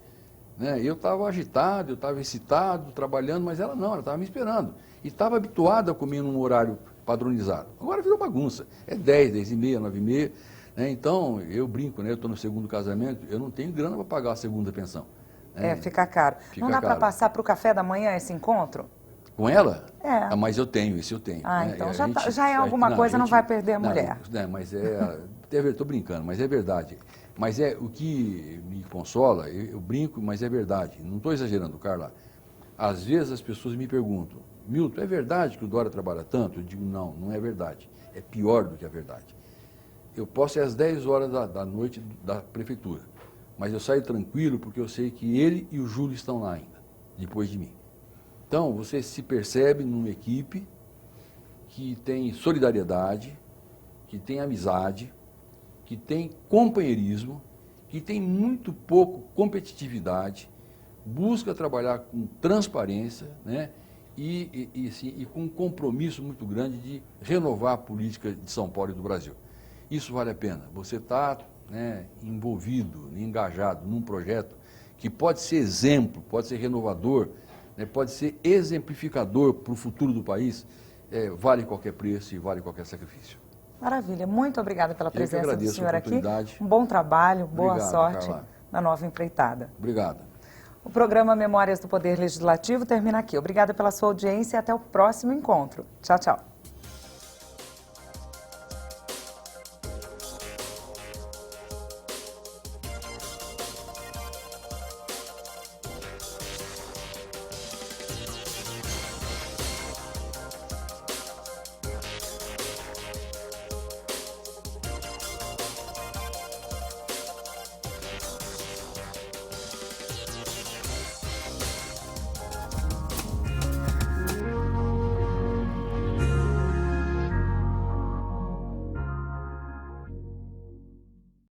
Né? Eu estava agitado, eu estava excitado, trabalhando, mas ela não, ela estava me esperando. E estava habituada a comer num horário padronizado. Agora virou bagunça. É 10, 10h30, 9h30. Né? Então, eu brinco, né? Eu estou no segundo casamento, eu não tenho grana para pagar a segunda pensão. Né?
Fica caro.
Fica
não dá para
caro.
passar para o café da manhã esse encontro?
Com ela?
É.
Ah, mas eu tenho, esse eu tenho.
Ah,
né?
então já é alguma coisa, não vai perder a mulher.
Mas estou brincando, mas é verdade. Mas o que me consola, eu brinco, mas é verdade. Não estou exagerando, Carla. Às vezes as pessoas me perguntam, Milton, é verdade que o Dória trabalha tanto? Eu digo, não, não é verdade. É pior do que a verdade. Eu posso ir às 10 horas da noite da prefeitura, mas eu saio tranquilo porque eu sei que ele e o Júlio estão lá ainda, depois de mim. Então, você se percebe numa equipe que tem solidariedade, que tem amizade, que tem companheirismo, que tem muito pouco competitividade, busca trabalhar com transparência, né? E com um compromisso muito grande de renovar a política de São Paulo e do Brasil. Isso vale a pena. Você está, né, envolvido, engajado num projeto que pode ser exemplo, pode ser renovador, né, pode ser exemplificador para o futuro do país, vale qualquer preço e vale qualquer sacrifício.
Maravilha. Muito obrigada pela presença do senhor aqui. Um bom trabalho, boa sorte
Carla,
na nova empreitada.
Obrigado.
O programa Memórias do Poder Legislativo termina aqui. Obrigada pela sua audiência e até o próximo encontro. Tchau, tchau.